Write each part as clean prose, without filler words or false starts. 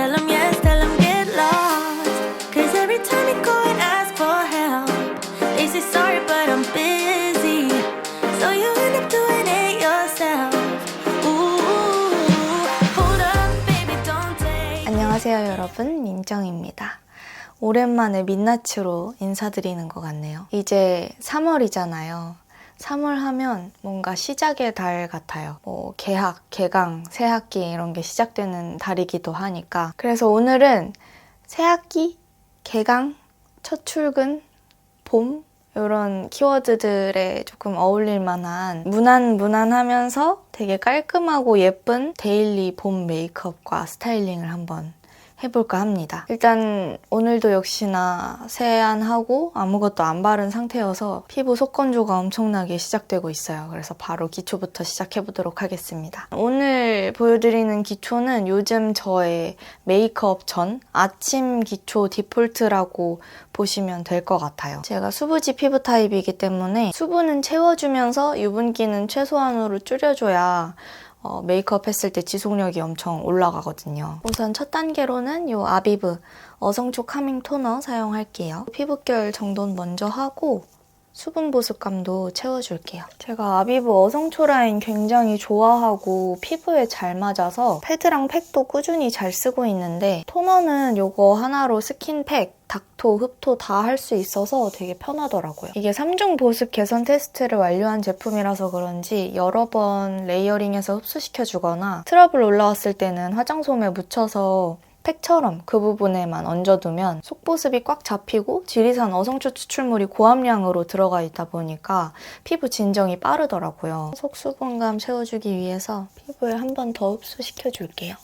tell them yes, tell them get lost. Cause every time you go and ask for help, they say sorry but I'm busy. So you end up doing it yourself. Ooh, hold up, baby, don't take. 안녕하세요 여러분, 민정입니다. 오랜만에 민낯으로 인사드리는 것 같네요. 이제 3월이잖아요. 3월 하면 뭔가 시작의 달 같아요. 개학, 개강, 새학기 이런 게 시작되는 달이기도 하니까. 그래서 오늘은 새학기, 개강, 첫 출근, 봄 이런 키워드들에 조금 어울릴 만한 무난하면서 되게 깔끔하고 예쁜 데일리 봄 메이크업과 스타일링을 한번 해볼까 합니다. 일단 오늘도 역시나 세안하고 아무것도 안 바른 상태여서 피부 속건조가 엄청나게 시작되고 있어요. 그래서 바로 기초부터 시작해보도록 하겠습니다. 오늘 보여드리는 기초는 요즘 저의 메이크업 전 아침 기초 디폴트라고 보시면 될 것 같아요. 제가 수부지 피부 타입이기 때문에 수분은 채워주면서 유분기는 최소한으로 줄여줘야 메이크업 했을 때 지속력이 엄청 올라가거든요. 우선 첫 단계로는 이 아비브 어성초 카밍 토너 사용할게요. 피부결 정돈 먼저 하고 수분 보습감도 채워줄게요. 제가 아비브 어성초 라인 굉장히 좋아하고 피부에 잘 맞아서 패드랑 팩도 꾸준히 잘 쓰고 있는데 토너는 이거 하나로 스킨팩, 닥토, 흡토 다 할 수 있어서 되게 편하더라고요. 이게 3중 보습 개선 테스트를 완료한 제품이라서 그런지 여러 번 레이어링해서 흡수시켜주거나 트러블 올라왔을 때는 화장솜에 묻혀서 팩처럼 그 부분에만 얹어두면 속보습이 꽉 잡히고 지리산 어성초 추출물이 고함량으로 들어가 있다 보니까 피부 진정이 빠르더라고요. 속수분감 채워주기 위해서 피부에 한 번 더 흡수시켜줄게요.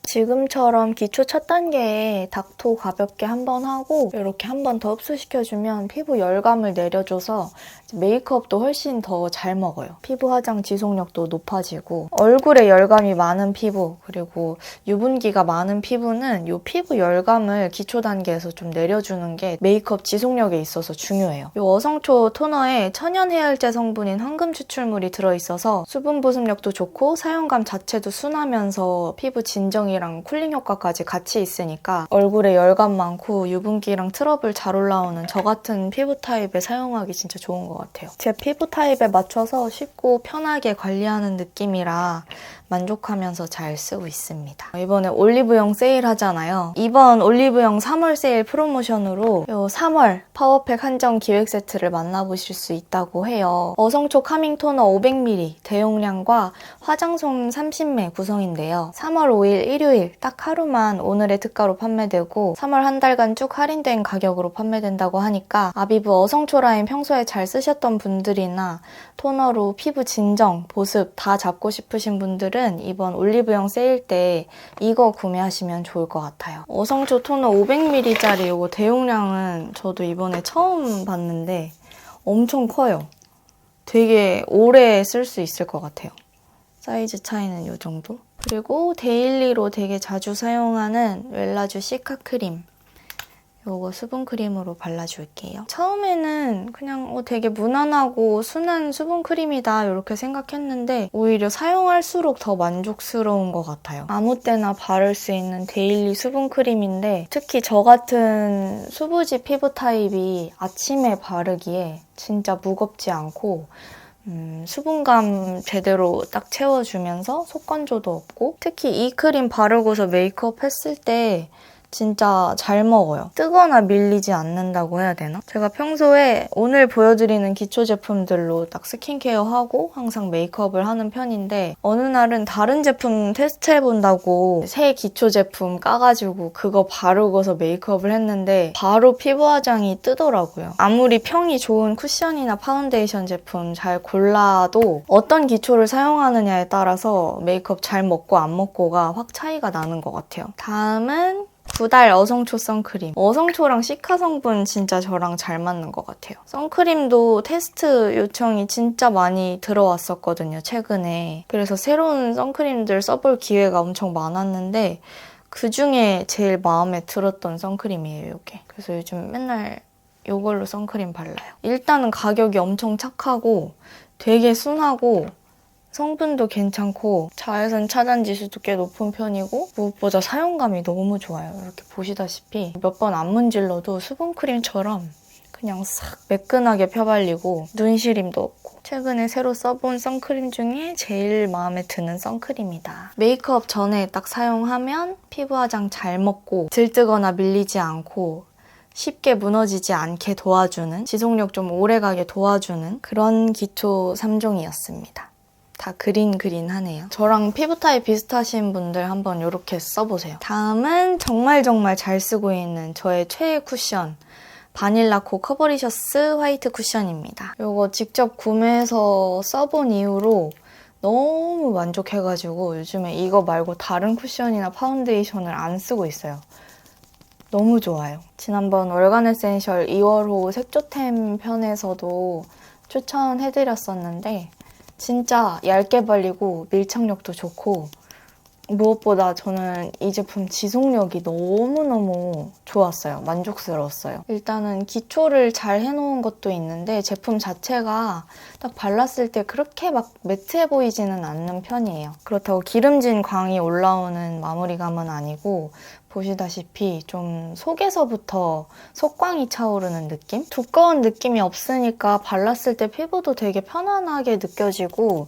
지금처럼 기초 첫 단계에 닥토 가볍게 한 번 하고 이렇게 한 번 더 흡수시켜주면 피부 열감을 내려줘서 메이크업도 훨씬 더 잘 먹어요. 피부 화장 지속력도 높아지고 얼굴에 열감이 많은 피부 그리고 유분기가 많은 피부는 이 피부 열감을 기초 단계에서 좀 내려주는 게 메이크업 지속력에 있어서 중요해요. 이 어성초 토너에 천연 해열제 성분인 황금 추출물이 들어있어서 수분 보습력도 좋고 사용감 자체도 순하면서 피부 진정이 랑 쿨링 효과까지 같이 있으니까 얼굴에 열감 많고 유분기랑 트러블 잘 올라오는 저 같은 피부 타입에 사용하기 진짜 좋은 것 같아요. 제 피부 타입에 맞춰서 쉽고 편하게 관리하는 느낌이라 만족하면서 잘 쓰고 있습니다. 이번에 올리브영 세일 하잖아요. 이번 올리브영 3월 세일 프로모션으로 이 3월 파워팩 한정 기획 세트를 만나보실 수 있다고 해요. 어성초 카밍 토너 500ml 대용량과 화장솜 30매 구성인데요. 3월 5일 일요일 딱 하루만 오늘의 특가로 판매되고 3월 한 달간 쭉 할인된 가격으로 판매된다고 하니까 아비브 어성초 라인 평소에 잘 쓰셨던 분들이나 토너로 피부 진정, 보습 다 잡고 싶으신 분들은 이번 올리브영 세일 때 이거 구매하시면 좋을 것 같아요. 어성초 토너 500ml짜리 이거 대용량은 저도 이번에 처음 봤는데 엄청 커요. 되게 오래 쓸 수 있을 것 같아요. 사이즈 차이는 이 정도? 그리고 데일리로 되게 자주 사용하는 웰라쥬 시카 크림 이거 수분크림으로 발라줄게요. 처음에는 그냥 되게 무난하고 순한 수분크림이다 이렇게 생각했는데 오히려 사용할수록 더 만족스러운 것 같아요. 아무 때나 바를 수 있는 데일리 수분크림인데 특히 저 같은 수부지 피부 타입이 아침에 바르기에 진짜 무겁지 않고 수분감 제대로 딱 채워주면서 속건조도 없고 특히 이 크림 바르고서 메이크업 했을 때 진짜 잘 먹어요. 뜨거나 밀리지 않는다고 해야 되나? 제가 평소에 오늘 보여드리는 기초 제품들로 딱 스킨케어하고 항상 메이크업을 하는 편인데 어느 날은 다른 제품 테스트해본다고 새 기초 제품 까가지고 그거 바르고서 메이크업을 했는데 바로 피부 화장이 뜨더라고요. 아무리 평이 좋은 쿠션이나 파운데이션 제품 잘 골라도 어떤 기초를 사용하느냐에 따라서 메이크업 잘 먹고 안 먹고가 확 차이가 나는 것 같아요. 다음은 구달 어성초 선크림. 어성초랑 시카 성분 진짜 저랑 잘 맞는 것 같아요. 선크림도 테스트 요청이 진짜 많이 들어왔었거든요, 최근에. 그래서 새로운 선크림들 써볼 기회가 엄청 많았는데 그중에 제일 마음에 들었던 선크림이에요, 이게. 그래서 요즘 맨날 이걸로 선크림 발라요. 일단은 가격이 엄청 착하고 되게 순하고 성분도 괜찮고 자외선 차단 지수도 꽤 높은 편이고 무엇보다 사용감이 너무 좋아요. 이렇게 보시다시피 몇 번 안 문질러도 수분크림처럼 그냥 싹 매끈하게 펴발리고 눈시림도 없고 최근에 새로 써본 선크림 중에 제일 마음에 드는 선크림이다. 메이크업 전에 딱 사용하면 피부 화장 잘 먹고 들뜨거나 밀리지 않고 쉽게 무너지지 않게 도와주는, 지속력 좀 오래가게 도와주는 그런 기초 3종이었습니다. 다 그린하네요. 저랑 피부 타입 비슷하신 분들 한번 이렇게 써보세요. 다음은 정말 잘 쓰고 있는 저의 최애 쿠션, 바닐라코 커버리셔스 화이트 쿠션입니다. 이거 직접 구매해서 써본 이후로 너무 만족해가지고 요즘에 이거 말고 다른 쿠션이나 파운데이션을 안 쓰고 있어요. 너무 좋아요. 지난번 월간 에센셜 2월호 색조템 편에서도 추천해드렸었는데 진짜 얇게 발리고 밀착력도 좋고 무엇보다 저는 이 제품 지속력이 너무너무 좋았어요. 만족스러웠어요. 일단은 기초를 잘 해놓은 것도 있는데 제품 자체가 딱 발랐을 때 그렇게 막 매트해 보이지는 않는 편이에요. 그렇다고 기름진 광이 올라오는 마무리감은 아니고 보시다시피 좀 속에서부터 속광이 차오르는 느낌? 두꺼운 느낌이 없으니까 발랐을 때 피부도 되게 편안하게 느껴지고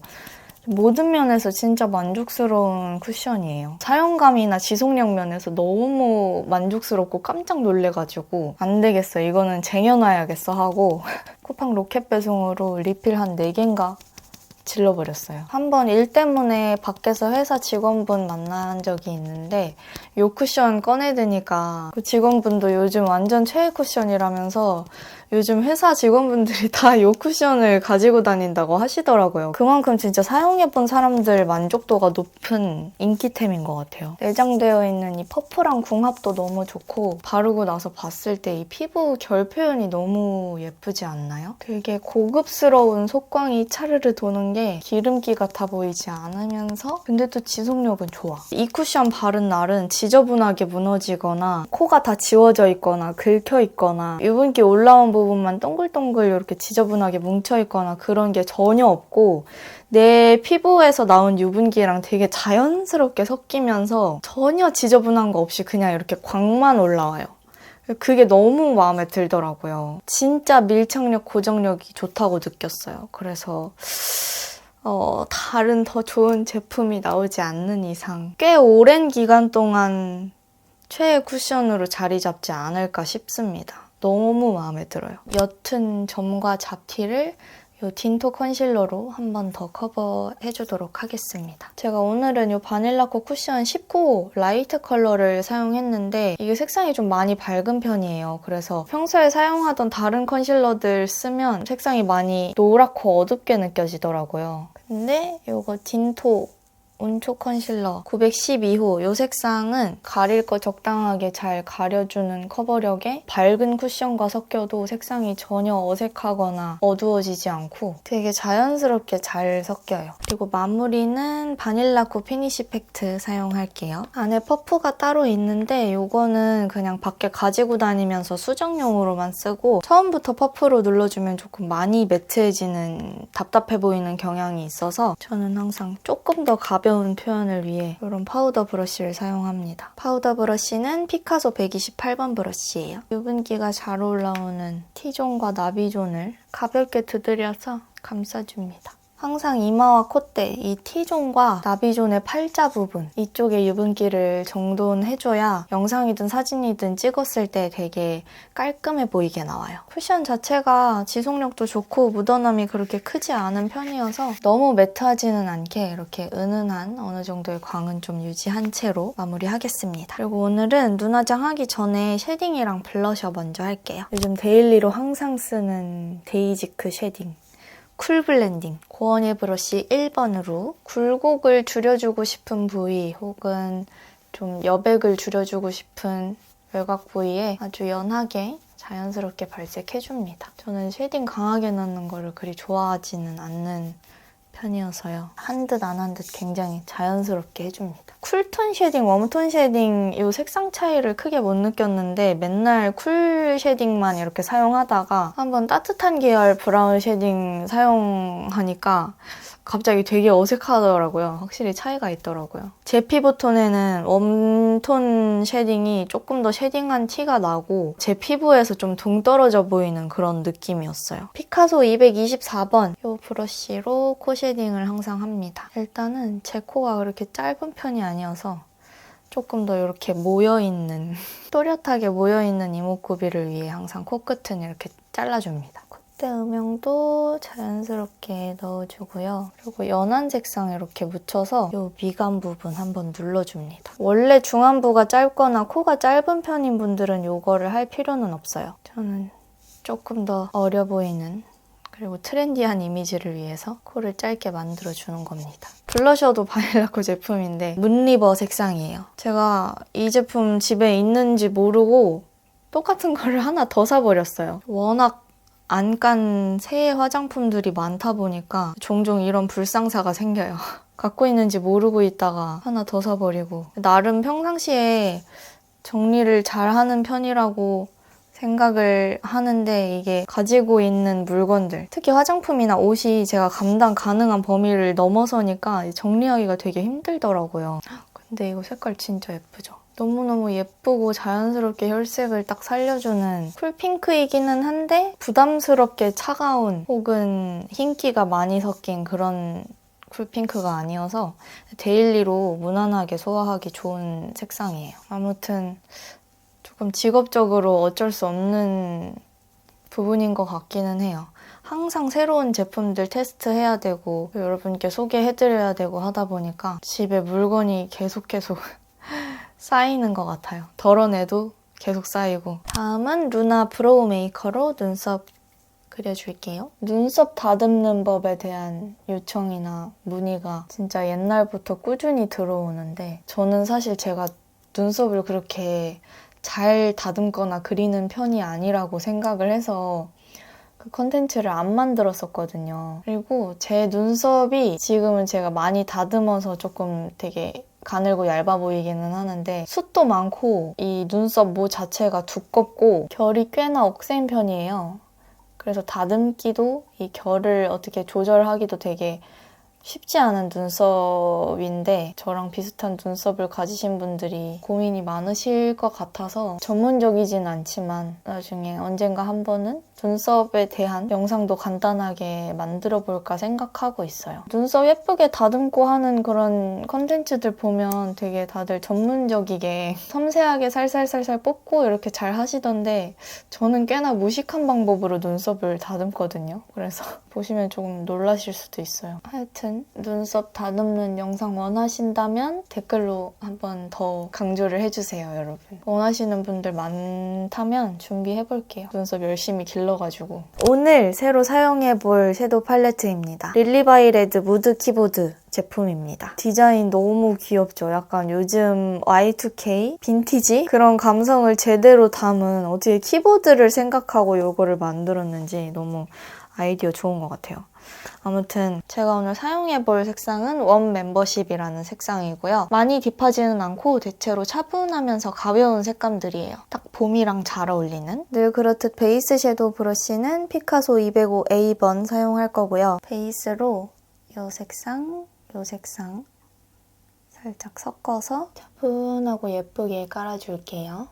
모든 면에서 진짜 만족스러운 쿠션이에요. 사용감이나 지속력 면에서 너무 만족스럽고 깜짝 놀래가지고 안 되겠어, 이거는 쟁여놔야겠어 하고 쿠팡 로켓 배송으로 리필 한 4개인가 질러버렸어요. 한번 일 때문에 밖에서 회사 직원분 만난 적이 있는데 이 쿠션 꺼내드니까 그 직원분도 요즘 완전 최애 쿠션이라면서 요즘 회사 직원분들이 다 이 쿠션을 가지고 다닌다고 하시더라고요. 그만큼 진짜 사용해본 사람들 만족도가 높은 인기템인 것 같아요. 내장되어 있는 이 퍼프랑 궁합도 너무 좋고 바르고 나서 봤을 때 이 피부 결 표현이 너무 예쁘지 않나요? 되게 고급스러운 속광이 차르르 도는 게 기름기 같아 보이지 않으면서 근데 또 지속력은 좋아. 이 쿠션 바른 날은 지저분하게 무너지거나 코가 다 지워져 있거나 긁혀 있거나 유분기 올라온 부분만 동글동글 이렇게 지저분하게 뭉쳐있거나 그런 게 전혀 없고 내 피부에서 나온 유분기랑 되게 자연스럽게 섞이면서 전혀 지저분한 거 없이 그냥 이렇게 광만 올라와요. 그게 너무 마음에 들더라고요. 진짜 밀착력, 고정력이 좋다고 느꼈어요. 그래서 다른 더 좋은 제품이 나오지 않는 이상 꽤 오랜 기간 동안 최애 쿠션으로 자리 잡지 않을까 싶습니다. 너무 마음에 들어요. 옅은 점과 잡티를 이 딘토 컨실러로 한 번 더 커버해주도록 하겠습니다. 제가 오늘은 이 바닐라코 쿠션 19 라이트 컬러를 사용했는데 이게 색상이 좀 많이 밝은 편이에요. 그래서 평소에 사용하던 다른 컨실러들 쓰면 색상이 많이 노랗고 어둡게 느껴지더라고요. 근데 이거 딘토 온초 컨실러 912호 이 색상은 가릴 거 적당하게 잘 가려주는 커버력에 밝은 쿠션과 섞여도 색상이 전혀 어색하거나 어두워지지 않고 되게 자연스럽게 잘 섞여요. 그리고 마무리는 바닐라코 피니쉬 팩트 사용할게요. 안에 퍼프가 따로 있는데 이거는 그냥 밖에 가지고 다니면서 수정용으로만 쓰고 처음부터 퍼프로 눌러주면 조금 많이 매트해지는 답답해 보이는 경향이 있어서 저는 항상 조금 더 가벼운 표현을 위해 이런 파우더 브러쉬를 사용합니다. 파우더 브러쉬는 피카소 128번 브러쉬예요. 유분기가 잘 올라오는 T존과 나비존을 가볍게 두드려서 감싸줍니다. 항상 이마와 콧대, 이 T존과 나비존의 팔자 부분 이쪽에 유분기를 정돈해줘야 영상이든 사진이든 찍었을 때 되게 깔끔해 보이게 나와요. 쿠션 자체가 지속력도 좋고 묻어남이 그렇게 크지 않은 편이어서 너무 매트하지는 않게 이렇게 은은한 어느 정도의 광은 좀 유지한 채로 마무리하겠습니다. 그리고 오늘은 눈 화장하기 전에 쉐딩이랑 블러셔 먼저 할게요. 요즘 데일리로 항상 쓰는 데이지크 쉐딩. 쿨 블렌딩 고원일 브러쉬 1번으로 굴곡을 줄여주고 싶은 부위 혹은 좀 여백을 줄여주고 싶은 외곽 부위에 아주 연하게 자연스럽게 발색해줍니다. 저는 쉐딩 강하게 넣는 거를 그리 좋아하지는 않는 편이어서요. 한 듯 안 한 듯 굉장히 자연스럽게 해줍니다. 쿨톤 쉐딩, 웜톤 쉐딩 이 색상 차이를 크게 못 느꼈는데 맨날 쿨 쉐딩만 이렇게 사용하다가 한번 따뜻한 계열 브라운 쉐딩 사용하니까 갑자기 되게 어색하더라고요. 확실히 차이가 있더라고요. 제 피부톤에는 웜톤 쉐딩이 조금 더 쉐딩한 티가 나고 제 피부에서 좀 동떨어져 보이는 그런 느낌이었어요. 피카소 224번 이 브러쉬로 코 쉐딩을 항상 합니다. 일단은 제 코가 그렇게 짧은 편이 아니어서 조금 더 이렇게 모여있는, 또렷하게 모여있는 이목구비를 위해 항상 코끝은 이렇게 잘라줍니다. 콧대 음영도 자연스럽게 넣어주고요. 그리고 연한 색상 이렇게 묻혀서 이 미간 부분 한번 눌러줍니다. 원래 중안부가 짧거나 코가 짧은 편인 분들은 이거를 할 필요는 없어요. 저는 조금 더 어려 보이는 그리고 트렌디한 이미지를 위해서 코를 짧게 만들어주는 겁니다. 블러셔도 바닐라코 제품인데 문리버 색상이에요. 제가 이 제품 집에 있는지 모르고 똑같은 거를 하나 더 사버렸어요. 워낙 안 깐 새해 화장품들이 많다 보니까 종종 이런 불상사가 생겨요. 갖고 있는지 모르고 있다가 하나 더 사버리고 나름 평상시에 정리를 잘하는 편이라고 생각을 하는데 이게 가지고 있는 물건들, 특히 화장품이나 옷이 제가 감당 가능한 범위를 넘어서니까 정리하기가 되게 힘들더라고요. 근데 이거 색깔 진짜 예쁘죠? 너무너무 예쁘고 자연스럽게 혈색을 딱 살려주는 쿨핑크이기는 한데 부담스럽게 차가운 혹은 흰기가 많이 섞인 그런 쿨핑크가 아니어서 데일리로 무난하게 소화하기 좋은 색상이에요. 아무튼 조금 직업적으로 어쩔 수 없는 부분인 것 같기는 해요. 항상 새로운 제품들 테스트해야 되고 여러분께 소개해드려야 되고 하다 보니까 집에 물건이 계속 쌓이는 것 같아요. 덜어내도 계속 쌓이고. 다음은 루나 브로우 메이커로 눈썹 그려줄게요. 눈썹 다듬는 법에 대한 요청이나 문의가 진짜 옛날부터 꾸준히 들어오는데 저는 사실 제가 눈썹을 그렇게 잘 다듬거나 그리는 편이 아니라고 생각을 해서 그 컨텐츠를 안 만들었었거든요. 그리고 제 눈썹이 지금은 제가 많이 다듬어서 조금 되게 가늘고 얇아 보이기는 하는데 숱도 많고 이 눈썹 모 자체가 두껍고 결이 꽤나 억센 편이에요. 그래서 다듬기도 이 결을 어떻게 조절하기도 되게 쉽지 않은 눈썹인데 저랑 비슷한 눈썹을 가지신 분들이 고민이 많으실 것 같아서 전문적이진 않지만 나중에 언젠가 한 번은 눈썹에 대한 영상도 간단하게 만들어 볼까 생각하고 있어요. 눈썹 예쁘게 다듬고 하는 그런 컨텐츠들 보면 되게 다들 전문적이게 섬세하게 살살살살 뽑고 이렇게 잘 하시던데 저는 꽤나 무식한 방법으로 눈썹을 다듬거든요. 그래서 보시면 조금 놀라실 수도 있어요. 하여튼 눈썹 다듬는 영상 원하신다면 댓글로 한 번 더 강조를 해주세요, 여러분. 원하시는 분들 많다면 준비해볼게요. 눈썹 열심히 길러가지고. 오늘 새로 사용해볼 섀도우 팔레트입니다. 릴리바이레드 무드 키보드 제품입니다. 디자인 너무 귀엽죠? 약간 요즘 Y2K? 빈티지? 그런 감성을 제대로 담은 어떻게 키보드를 생각하고 이거를 만들었는지 너무 아이디어 좋은 것 같아요. 아무튼 제가 오늘 사용해볼 색상은 원 멤버십이라는 색상이고요. 많이 딥하지는 않고 대체로 차분하면서 가벼운 색감들이에요. 딱 봄이랑 잘 어울리는. 늘 그렇듯 베이스 섀도우 브러쉬는 피카소 205A번 사용할 거고요. 베이스로 이 색상, 이 색상 살짝 섞어서 차분하고 예쁘게 깔아줄게요.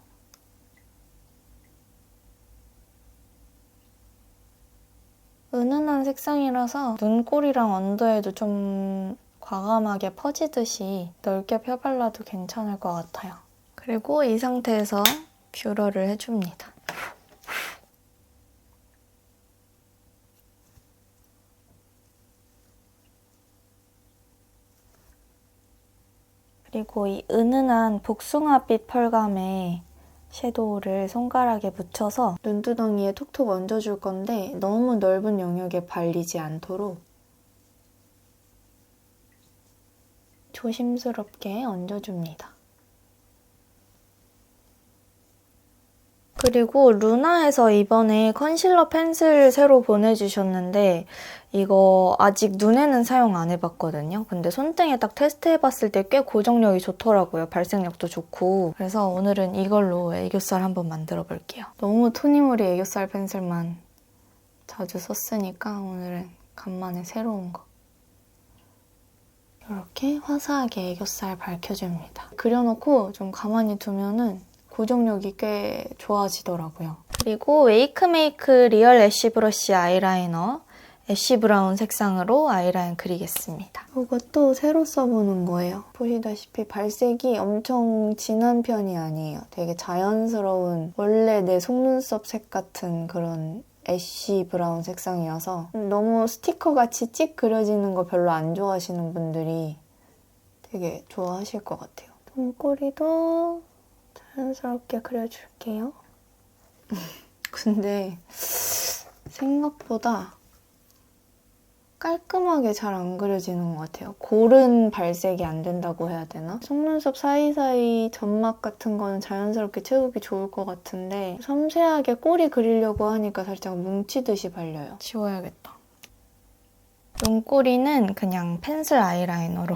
은은한 색상이라서 눈꼬리랑 언더에도 좀 과감하게 퍼지듯이 넓게 펴발라도 괜찮을 것 같아요. 그리고 이 상태에서 뷰러를 해줍니다. 그리고 이 은은한 복숭아빛 펄감에 섀도우를 손가락에 묻혀서 눈두덩이에 톡톡 얹어줄 건데 너무 넓은 영역에 발리지 않도록 조심스럽게 얹어줍니다. 그리고 루나에서 이번에 컨실러 펜슬 새로 보내주셨는데 이거 아직 눈에는 사용 안 해봤거든요. 근데 손등에 딱 테스트해봤을 때 꽤 고정력이 좋더라고요. 발색력도 좋고. 그래서 오늘은 이걸로 애교살 한번 만들어 볼게요. 너무 토니모리 애교살 펜슬만 자주 썼으니까 오늘은 간만에 새로운 거. 이렇게 화사하게 애교살 밝혀줍니다. 그려놓고 좀 가만히 두면은 고정력이 꽤 좋아지더라고요. 그리고 웨이크메이크 리얼 애쉬 브러쉬 아이라이너 애쉬 브라운 색상으로 아이라인 그리겠습니다. 이것도 새로 써보는 거예요. 보시다시피 발색이 엄청 진한 편이 아니에요. 되게 자연스러운 원래 내 속눈썹 색 같은 그런 애쉬 브라운 색상이어서 너무 스티커같이 찍 그려지는 거 별로 안 좋아하시는 분들이 되게 좋아하실 것 같아요. 눈꼬리도 자연스럽게 그려줄게요. 근데 생각보다 깔끔하게 잘 안 그려지는 것 같아요. 고른 발색이 안 된다고 해야 되나? 속눈썹 사이사이 점막 같은 거는 자연스럽게 채우기 좋을 것 같은데 섬세하게 꼬리 그리려고 하니까 살짝 뭉치듯이 발려요. 지워야겠다. 눈꼬리는 그냥 펜슬 아이라이너로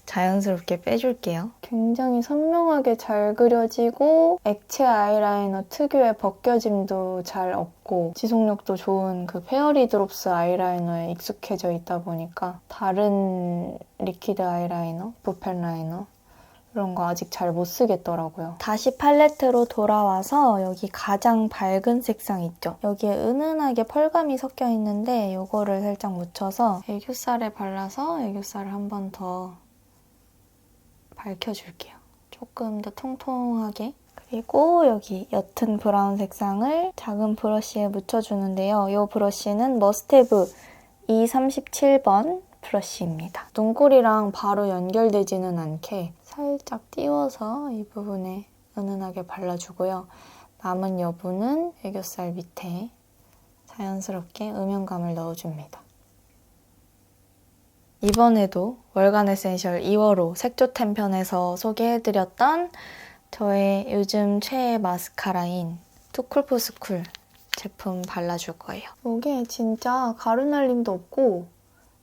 자연스럽게 빼줄게요. 굉장히 선명하게 잘 그려지고 액체 아이라이너 특유의 벗겨짐도 잘 없고 지속력도 좋은 그 페어리 드롭스 아이라이너에 익숙해져 있다 보니까 다른 리퀴드 아이라이너, 붓펜 라이너 이런 거 아직 잘 못 쓰겠더라고요. 다시 팔레트로 돌아와서 여기 가장 밝은 색상 있죠? 여기에 은은하게 펄감이 섞여 있는데 이거를 살짝 묻혀서 애교살에 발라서 애교살을 한 번 더 밝혀줄게요. 조금 더 통통하게. 그리고 여기 옅은 브라운 색상을 작은 브러쉬에 묻혀주는데요. 이 브러쉬는 머스테브 E37번 브러쉬입니다. 눈꼬리랑 바로 연결되지는 않게 살짝 띄워서 이 부분에 은은하게 발라주고요. 남은 여분은 애교살 밑에 자연스럽게 음영감을 넣어줍니다. 이번에도 월간 에센셜 2월호 색조템 편에서 소개해드렸던 저의 요즘 최애 마스카라인 투쿨포스쿨 제품 발라줄 거예요. 이게 진짜 가루날림도 없고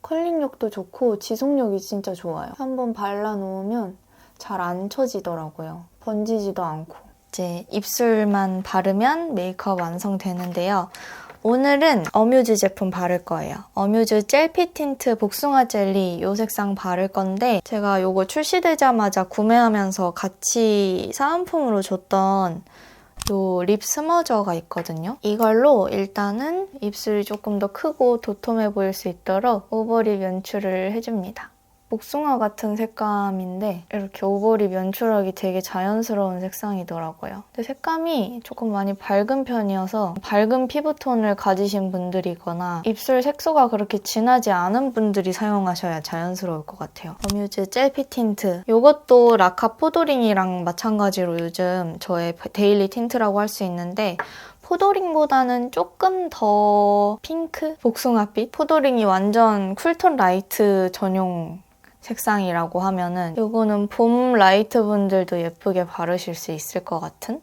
컬링력도 좋고 지속력이 진짜 좋아요. 한번 발라놓으면 잘 안 처지더라고요. 번지지도 않고. 이제 입술만 바르면 메이크업 완성되는데요. 오늘은 어뮤즈 제품 바를 거예요. 어뮤즈 젤피 틴트 복숭아 젤리 이 색상 바를 건데 제가 이거 출시되자마자 구매하면서 같이 사은품으로 줬던 이 립 스머저가 있거든요. 이걸로 일단은 입술이 조금 더 크고 도톰해 보일 수 있도록 오버립 연출을 해줍니다. 복숭아 같은 색감인데 이렇게 오버립 연출하기 되게 자연스러운 색상이더라고요. 근데 색감이 조금 많이 밝은 편이어서 밝은 피부톤을 가지신 분들이거나 입술 색소가 그렇게 진하지 않은 분들이 사용하셔야 자연스러울 것 같아요. 어뮤즈 젤피 틴트. 이것도 라카 포도링이랑 마찬가지로 요즘 저의 데일리 틴트라고 할 수 있는데 포도링보다는 조금 더 핑크? 복숭아빛? 포도링이 완전 쿨톤 라이트 전용 색상이라고 하면은 이거는 봄 라이트 분들도 예쁘게 바르실 수 있을 것 같은?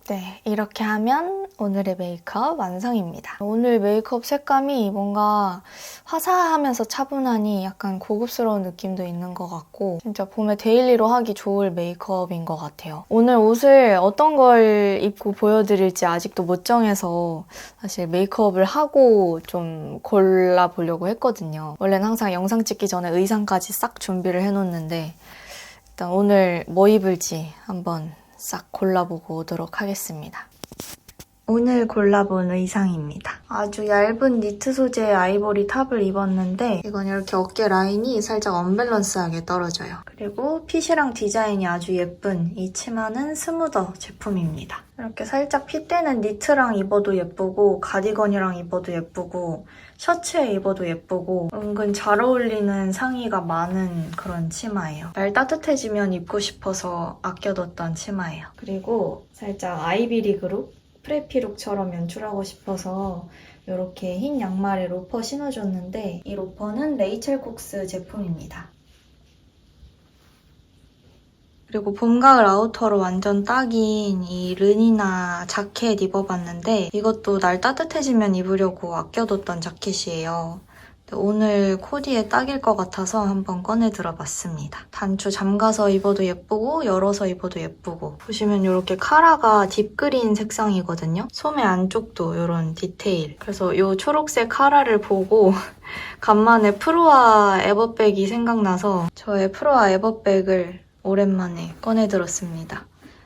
네, 이렇게 하면 오늘의 메이크업 완성입니다. 오늘 메이크업 색감이 뭔가 화사하면서 차분하니 약간 고급스러운 느낌도 있는 것 같고 진짜 봄에 데일리로 하기 좋을 메이크업인 것 같아요. 오늘 옷을 어떤 걸 입고 보여드릴지 아직도 못 정해서 사실 메이크업을 하고 좀 골라보려고 했거든요. 원래는 항상 영상 찍기 전에 의상까지 싹 준비를 해놓는데 일단 오늘 뭐 입을지 한번 싹 골라보고 오도록 하겠습니다. 오늘 골라본 의상입니다. 아주 얇은 니트 소재의 아이보리 탑을 입었는데 이건 이렇게 어깨 라인이 살짝 언밸런스하게 떨어져요. 그리고 핏이랑 디자인이 아주 예쁜 이 치마는 스무더 제품입니다. 이렇게 살짝 핏대는 니트랑 입어도 예쁘고 가디건이랑 입어도 예쁘고 셔츠에 입어도 예쁘고 은근 잘 어울리는 상의가 많은 그런 치마예요. 날 따뜻해지면 입고 싶어서 아껴뒀던 치마예요. 그리고 살짝 아이비리그로 프레피룩처럼 연출하고 싶어서 이렇게 흰 양말에 로퍼 신어줬는데 이 로퍼는 레이첼 콕스 제품입니다. 그리고 봄, 가을 아우터로 완전 딱인 이 르니나 자켓 입어봤는데 이것도 날 따뜻해지면 입으려고 아껴뒀던 자켓이에요. 오늘 코디에 딱일 것 같아서 한번 꺼내 들어봤습니다. 단추 잠가서 입어도 예쁘고 열어서 입어도 예쁘고 보시면 이렇게 카라가 딥그린 색상이거든요. 소매 안쪽도 이런 디테일. 그래서 이 초록색 카라를 보고 간만에 프로아 에버백이 생각나서 저의 프로아 에버백을 오랜만에 꺼내 들었습니다.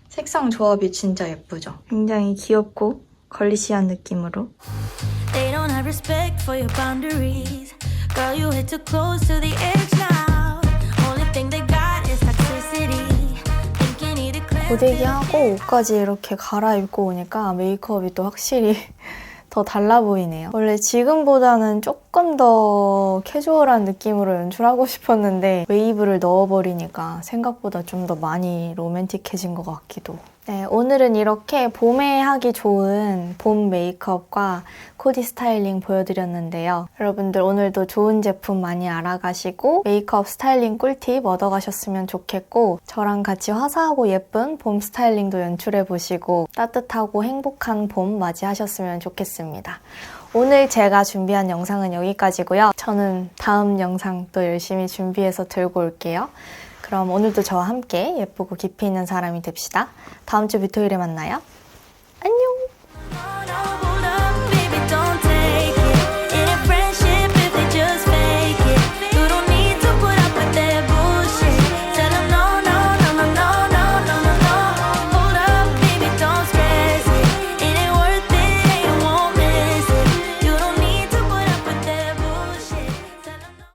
색상 조합이 진짜 예쁘죠? 굉장히 귀엽고 걸리시한 느낌으로. They don't have respect for your boundaries. Girl, you hit too close to the edge now. Only thing they got is toxicity. Think you need a clear. 고데기하고 옷까지 이렇게 갈아입고 오니까 메이크업이 또 확실히 더 달라 보이네요. 원래 지금보다는 조금 더 캐주얼한 느낌으로 연출하고 싶었는데 웨이브를 넣어버리니까 생각보다 좀 더 많이 로맨틱해진 것 같기도. 네, 오늘은 이렇게 봄에 하기 좋은 봄 메이크업과 코디 스타일링 보여드렸는데요. 여러분들 오늘도 좋은 제품 많이 알아가시고 메이크업 스타일링 꿀팁 얻어가셨으면 좋겠고 저랑 같이 화사하고 예쁜 봄 스타일링도 연출해보시고 따뜻하고 행복한 봄 맞이하셨으면 좋겠습니다. 오늘 제가 준비한 영상은 여기까지고요. 저는 다음 영상 또 열심히 준비해서 들고 올게요. 그럼 오늘도 저와 함께 예쁘고 깊이 있는 사람이 됩시다. 다음 주 뮤토일에 만나요.